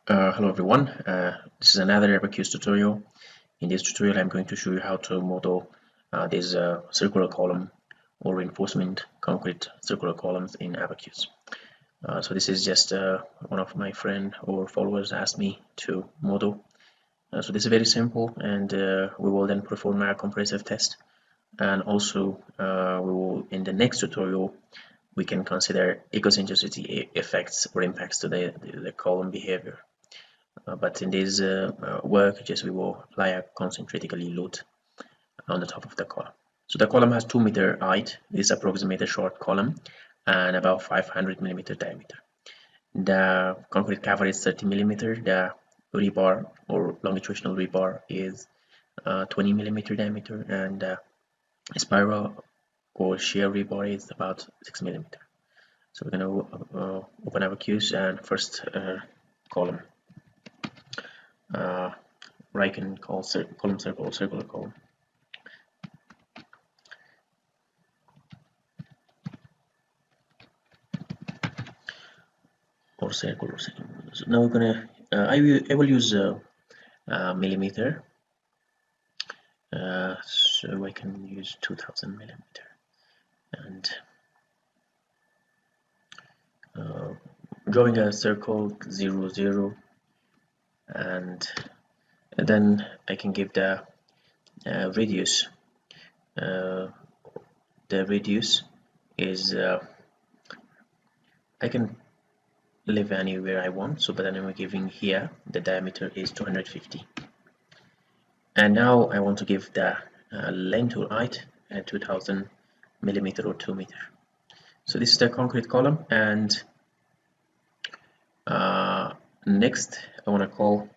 Hello everyone, this is another ABAQUS tutorial. In this tutorial I'm going to show you how to model this circular column or reinforcement concrete circular columns in ABAQUS. So this is just one of my friend or followers asked me to model. So this is very simple, and we will then perform our compressive test, and also we will, in the next tutorial, we can consider eccentricity effects or impacts to the column behavior. But in this work, just we will apply a concentrically load on the top of the column. So the column has 2 meter height. This approximately short column and about 500 millimeter diameter. The concrete cover is 30 millimeter. The rebar or longitudinal rebar is 20 millimeter diameter, and spiral or shear rebar is about 6 millimeter. So we're going to open ABAQUS and first column. I can call column circle or circular column. Or circle or circle. So now we're gonna I will use millimeter, so I can use 2000 millimeter, and drawing a circle 0 0, and then I can give the radius. The radius is I can live anywhere I want, so but then I'm giving here the diameter is 250, and now I want to give the length or height at 2000 millimeter or 2 meter. So this is the concrete column, and next I want to call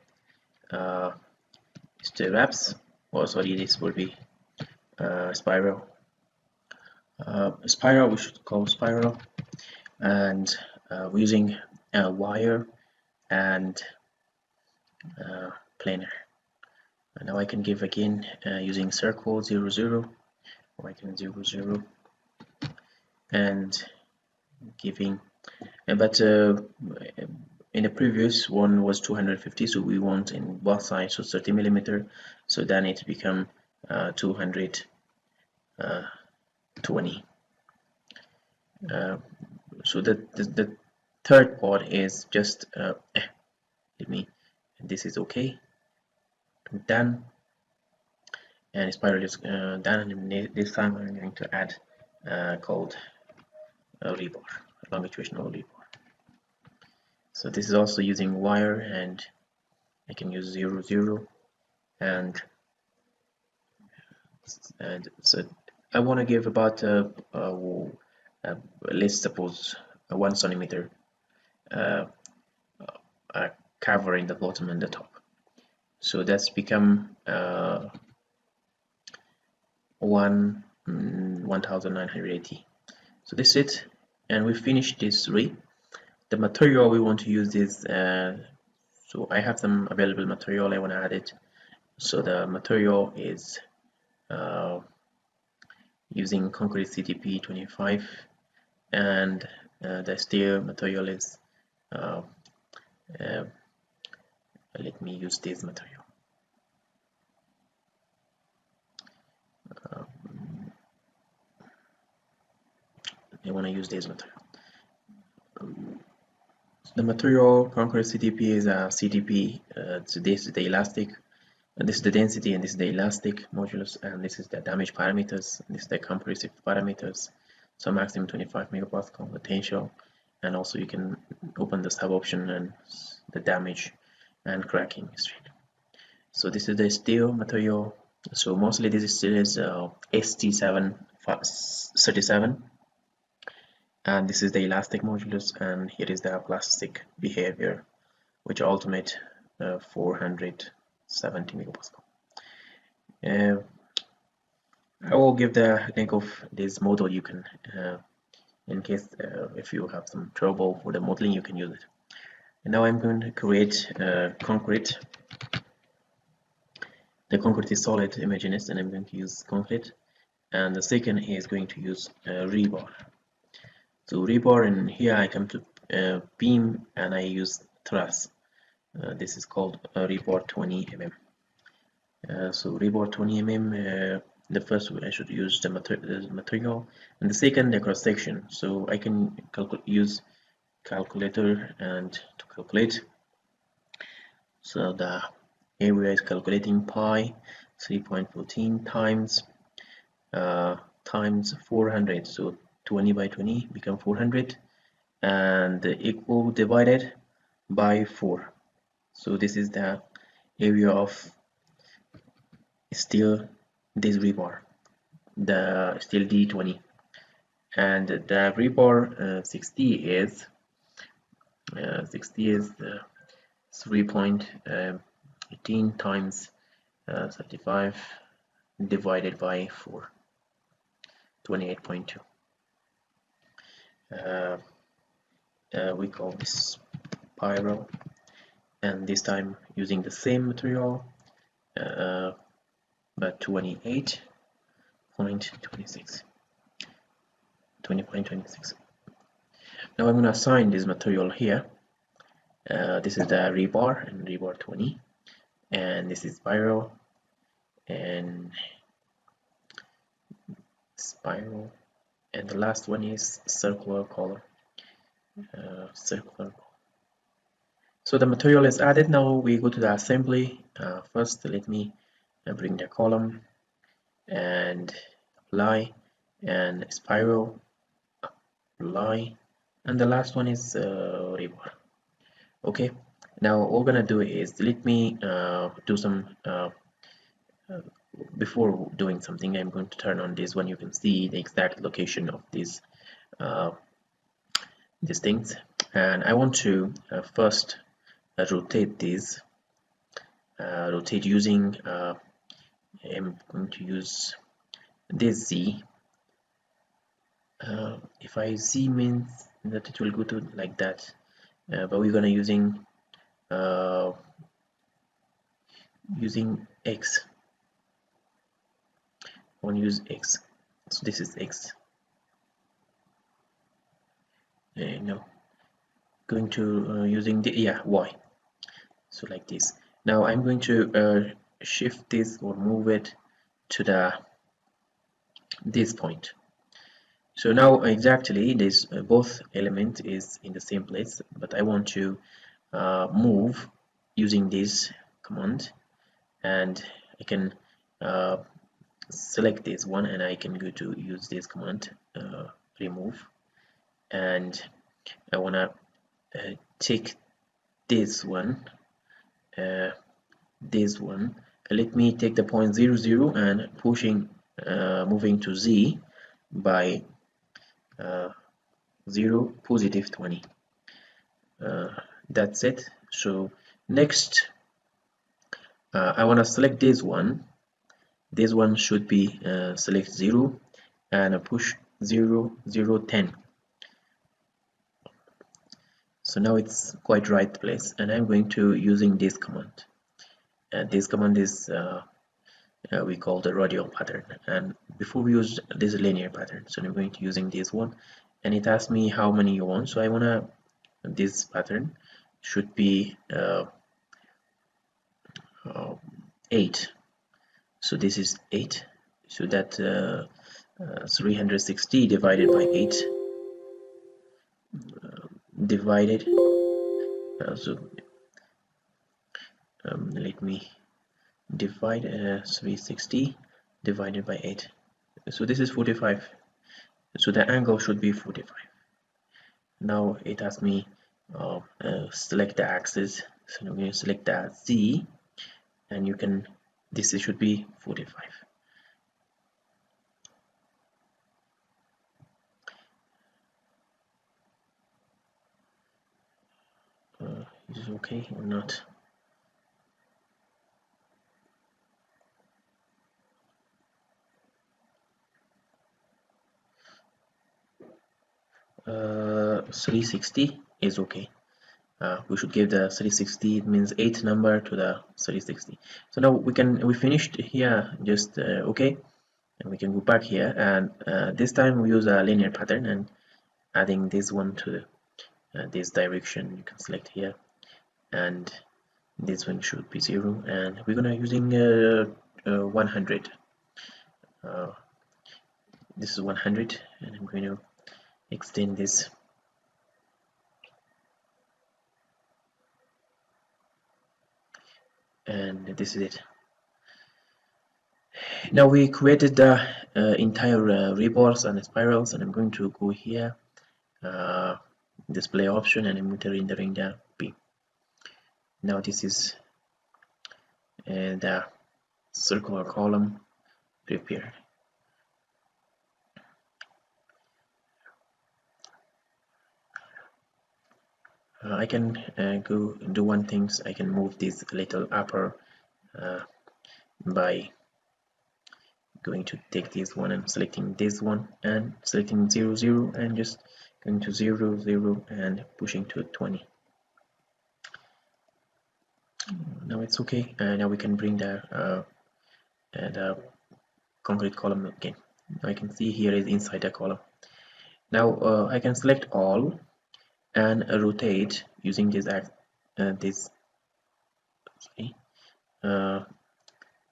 stirrups, or sorry, this will be spiral. Spiral, we should call spiral, and we're using a wire and planer. And now I can give again using circle 0 0, or I can 0 0 and giving, but in the previous one was 250, so we want in both sides, so 30 millimeter, so then it become 220. So the third part is just this is okay, done, and spiral is done, and this time I'm going to add called rebar, longitudinal rebar. So this is also using wire, and I can use 0 0, and so I want to give about let's suppose 1 centimeter cover in the bottom and the top. So that's become 1980. So this is it, and we finished this ray. The material we want to use is so I have some available material, I want to add it. So the material is using concrete CTP 25, and the steel material is let me use this material. I want to use this material. The material concrete CTP is a CTP. So this is the elastic, and this is the density, and this is the elastic modulus, and this is the damage parameters, and this is the compressive parameters. So maximum 25 megapascal potential, and also you can open the sub option and the damage and cracking strength. So this is the steel material. So mostly this steel is ST737, and this is the elastic modulus, and here is the plastic behavior, which ultimate 470 megapascal. I will give the link of this model. You can in case if you have some trouble with the modeling, you can use it. And now I'm going to create concrete. The concrete is solid imaginist, and I'm going to use concrete, and the second is going to use rebar. So rebar, and here I come to beam, and I use truss. This is called rebar 20 mm. So rebar 20 mm, the first I should use the material, and the second the cross section. So I can use calculator and to calculate. So the area is calculating pi 3.14 times 400. So 20 by 20 become 400, and equal divided by 4. So this is the area of steel this rebar, the steel D20, and the rebar 60 is 3.18 times 35 divided by 4, 28.2. We call this spiral, and this time using the same material, but 20.26. Now I'm going to assign this material here. This is the rebar and rebar 20, and this is spiral and spiral, and the last one is circular column. So the material is added. Now we go to the assembly. First, let me bring the column and apply, and spiral, apply, and the last one is rebar. Okay, now all we're gonna do is, let me do some before doing something. I'm going to turn on this one. You can see the exact location of these things, and I want to first rotate these, rotate using I'm going to use this Z. If I Z means that it will go to like that, but we're gonna using X. I want to use X, so this is X. No, going to using the Y, so like this. Now I'm going to shift this or move it to this point. So now exactly this both element is in the same place, but I want to move using this command, and I can select this one, and I can go to use this command, remove, and I want to take this one, let me take the point 0 0 and pushing moving to Z by 0 positive 20. That's it. So next I want to select this one. This one should be select 0 and push 0 0 10. So now it's quite right place, and I'm going to using this command. This command is we call the radial pattern, and before we use this linear pattern, so I'm going to using this one, and it asks me how many you want. So I want to, this pattern should be 8. So this is 8, so that 360 divided by 8 divided let me divide 360 divided by 8, so this is 45, so the angle should be 45. Now it asks me select the axis, so I'm going to select the Z, and you can, this should be 45. Is it okay or not? Uh, 360 is okay. We should give the 360, it means 8 number to the 360. So now we finished here, just okay, and we can go back here, and this time we use a linear pattern and adding this one to this direction. You can select here, and this one should be 0, and we're gonna using 100. This is 100, and I'm going to extend this. And this is it. Now we created the entire reborns and spirals, and I'm going to go here, display option, and I'm rendering the P. Now this is the circular column prepared. I can go do one thing. I can move this little upper by going to take this one and selecting this one and selecting 0 0 and just going to 0 0 and pushing to 20. Now it's okay. Now we can bring the concrete column again. I can see here is inside the column. Now I can select all and rotate using this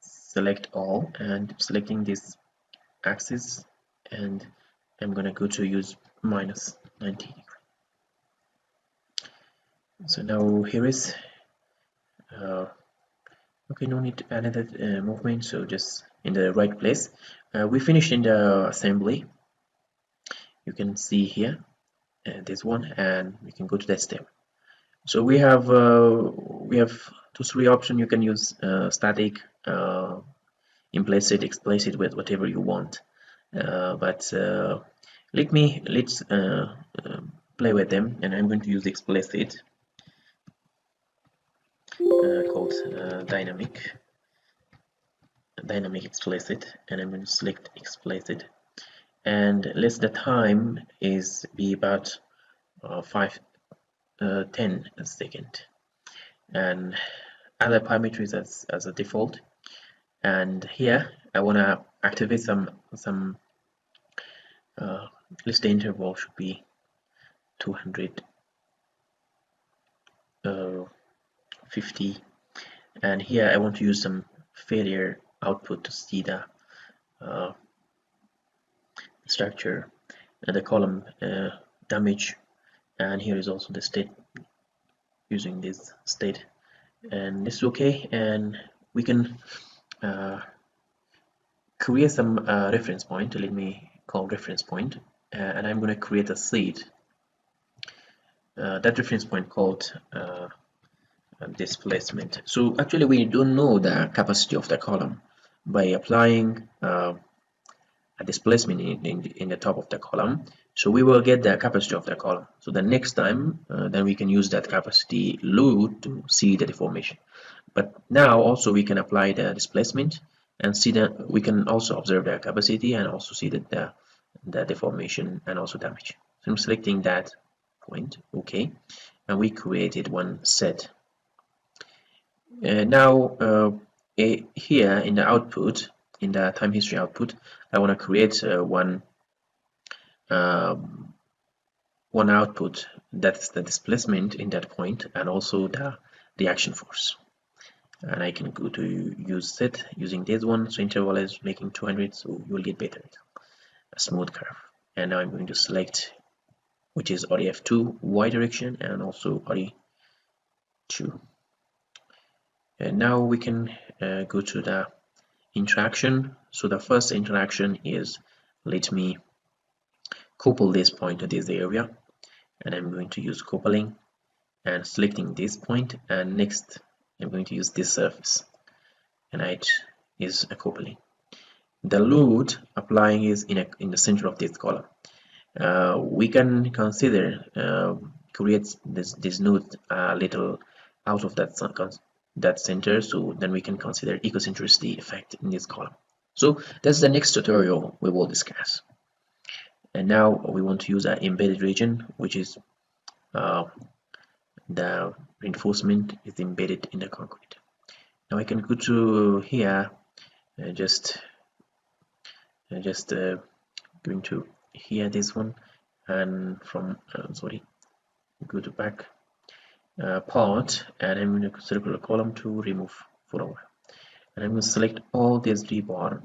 select all and selecting this axis, and I'm gonna go to use minus 90 degree. So now here is okay, no need to add another movement, so just in the right place. We finished in the assembly. You can see here this one, and we can go to that step. So we have 2-3 options. You can use static, implicit, explicit, with whatever you want. But let's play with them, and I'm going to use explicit, called dynamic explicit, and I'm going to select explicit, and let the time is be about 10 seconds, and other parameters as a default. And here I want to activate some list the interval should be 250, and here I want to use some failure output to see the structure and the column damage, and here is also the state using this state, and this is okay. And we can create some reference point. Let me call reference point, and I'm going to create a seed. That reference point called displacement. So actually we don't know the capacity of the column. By applying a displacement in the top of the column, so we will get the capacity of the column. So the next time then we can use that capacity load to see the deformation. But now also we can apply the displacement and see that we can also observe the capacity and also see that the deformation and also damage. So I'm selecting that point, okay, and we created one set. Now here in the output, in the time history output, I want to create one output, that's the displacement in that point and also the action force. And I can go to use set using this one. So interval is making 200, so you will get better, a smooth curve. And now I'm going to select, which is REF2 Y direction and also RE2. And now we can go to the interaction. So the first interaction is, let me couple this point to this area, and I'm going to use coupling and selecting this point, and next I'm going to use this surface, and it is a coupling. The load applying is in the center of this column. We can consider create this node a little out of that center, so then we can consider ecocentricity effect in this column. So that's the next tutorial we will discuss. And now we want to use an embedded region, which is the reinforcement is embedded in the concrete. Now I can go to here, just going to here this one, and from sorry, go to back, part, and I'm going to circular column to remove for a while. And I'm going to select all this rebar,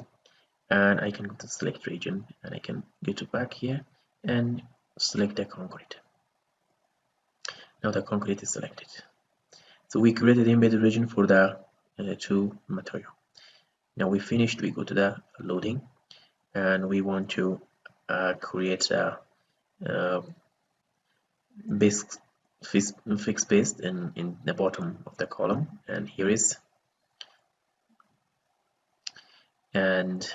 and I can go to select region, and I can go to back here and select the concrete. Now the concrete is selected. So we created the embedded region for the two material. Now we finished. We go to the loading, and we want to create a base fixed base in the bottom of the column, and here is, and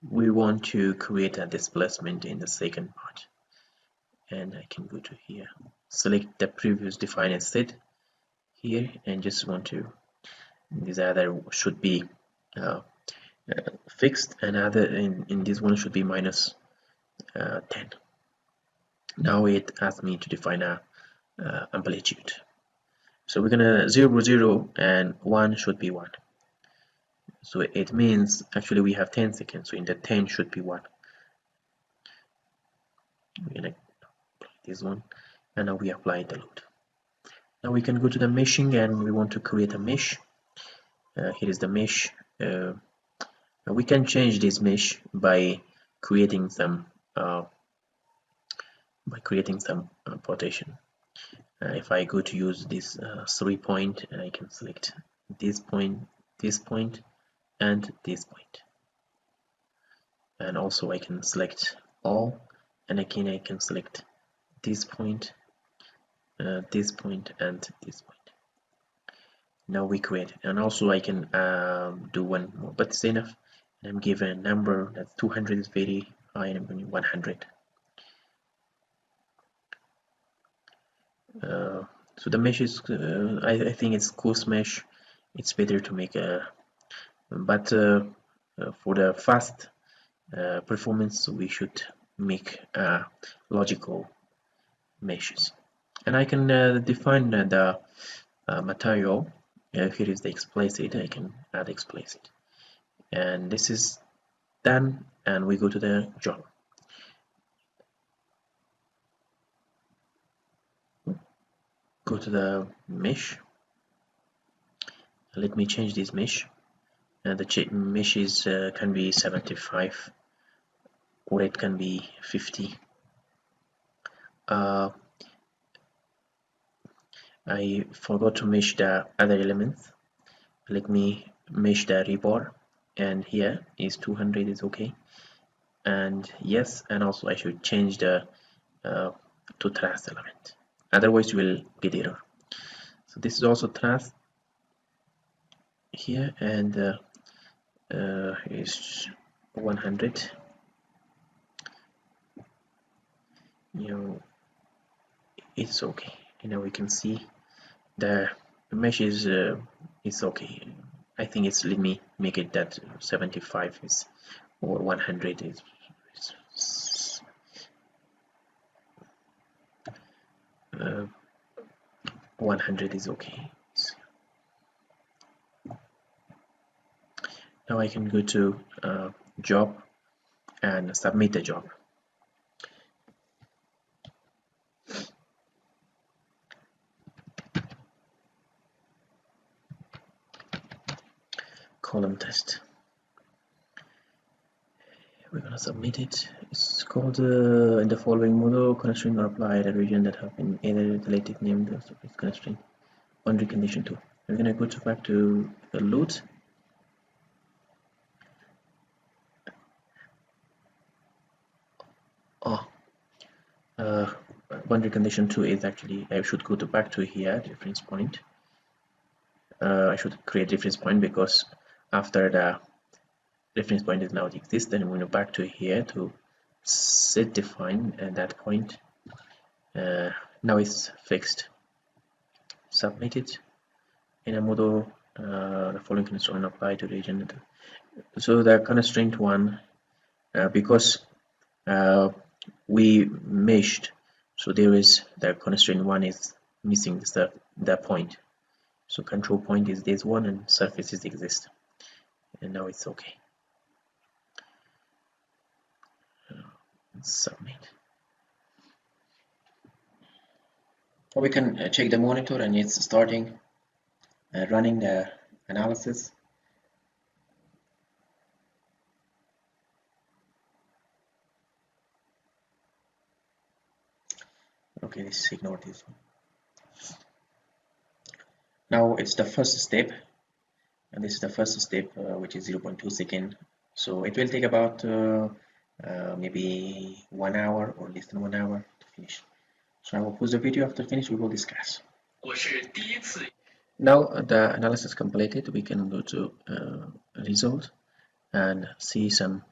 we want to create a displacement in the second part, and I can go to here, select the previous defined state here, and just want to, this other should be fixed, and other in this one should be minus 10. Now it asks me to define a amplitude, so we're gonna 0 0 and 1 should be 1. So it means actually we have 10 seconds, so in the 10 should be 1. We're gonna apply this one, and now we apply the load. Now we can go to the meshing, and we want to create a mesh. Here is the mesh. We can change this mesh by creating some partition. If I go to use this 3 point, and I can select this point, and this point, and also I can select all, and again I can select this point, and this point. Now we create it, and also I can do one more, but it's enough. And I'm given a number that's 200 is very high, and I'm going to 100. So the mesh is I think it's coarse mesh. It's better to make a, but for the fast performance we should make logical meshes. And I can define the material. Here is the explicit. I can add explicit, and this is done, and we go to the job. Go to the mesh. Let me change this mesh, and the mesh is can be 75, or it can be 50. I forgot to mesh the other elements. Let me mesh the rebar, and here is 200 is okay, and yes, and also I should change the to trace element, otherwise you will get error. So this is also trace here, and is 100. It's okay. Now we can see the mesh is okay. I think it's, let me make it that 75 is, or 100 is 100 is okay. Now I can go to job and submit the job. Column test. We're gonna submit it. It's called in the following model, constraint are applied at region that have been either related named as constraint. Boundary condition 2. We're gonna go back to the load. Boundary condition 2 is actually, I should go back to here, reference point. I should create reference point, because after the reference point is now exists, then I'm going to back to here to set define, and that point now it's fixed. Submit it in a model. The following constraint apply to region. So the constraint 1, because we meshed, so there is the constraint 1 is missing the point. So control point is this one, and surfaces exist, and now it's okay. Submit. Or we can check the monitor and it's starting running the analysis. Okay, let's ignore this one. Now it's the first step, and this is the first step, which is 0.2 seconds. So it will take about maybe 1 hour or less than 1 hour to finish. So I will pause the video. After finish, we will discuss. Now the analysis completed, we can go to result and see some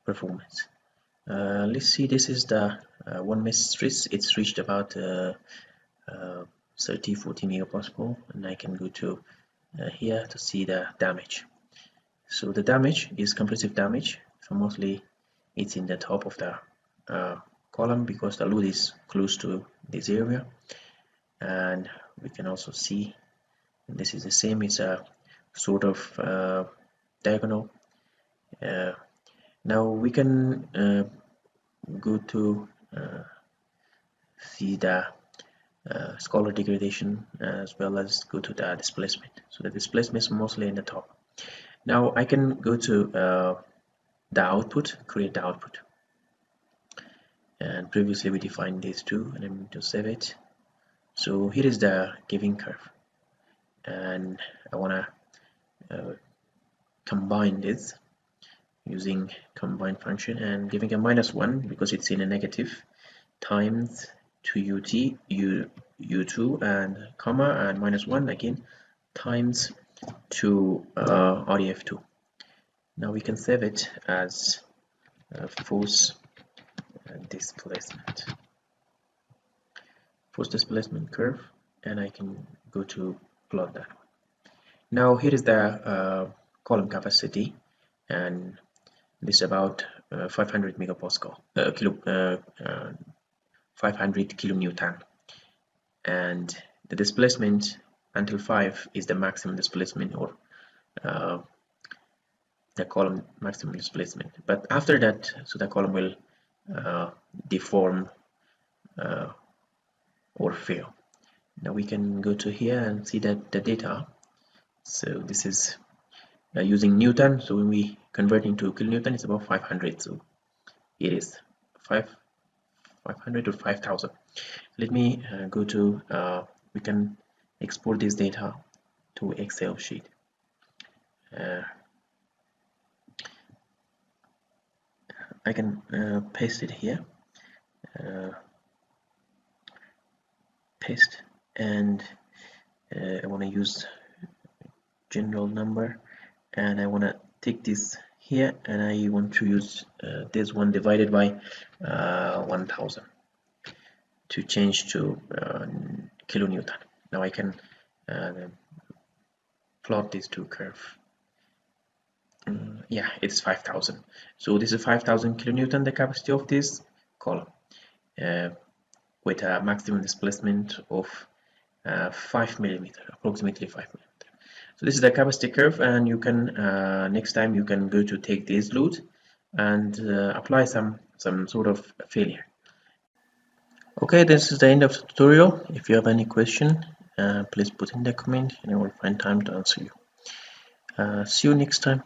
performance. Let's see, this is the 1 mesh stress. It's reached about 30-40 megapascal, and I can go to here to see the damage. So the damage is compressive damage, so mostly it's in the top of the column because the load is close to this area. And we can also see this is the same, it's a sort of diagonal. Now we can go to see the scalar degradation as well as go to the displacement. So the displacement is mostly in the top. Now I can go to the output, create the output. And previously we defined these two, and I'm going to save it. So here is the giving curve, and I want to combine this using combine function and giving a -1 because it's in a negative times 2ut u2 and comma and -1 again times 2 RDF2. Now we can save it as force displacement curve, and I can go to plot that one. Now here is the column capacity, and this is about 500 megapascal 500 kilonewton, and the displacement until 5 is the maximum displacement, or the column maximum displacement. But after that, so the column will deform or fail. Now we can go to here and see that the data. So this is using Newton, so when we convert into kilonewton, it's about 500. So it is 500 or 5000. Let me go to we can export this data to Excel sheet. I can paste it here, paste, and I want to use general number, and I want to take this here, and I want to use this one divided by 1000 to change to kilonewton. Now I can plot these two curves. Yeah, it's 5000. So this is 5000 kilonewton, the capacity of this column, with a maximum displacement of 5 millimeter, approximately 5 millimeter. So this is the capacity curve, and you can next time you can go to take this load and apply some sort of failure. Okay, this is the end of the tutorial. If you have any question, please put in the comment, and I will find time to answer you. See you next time.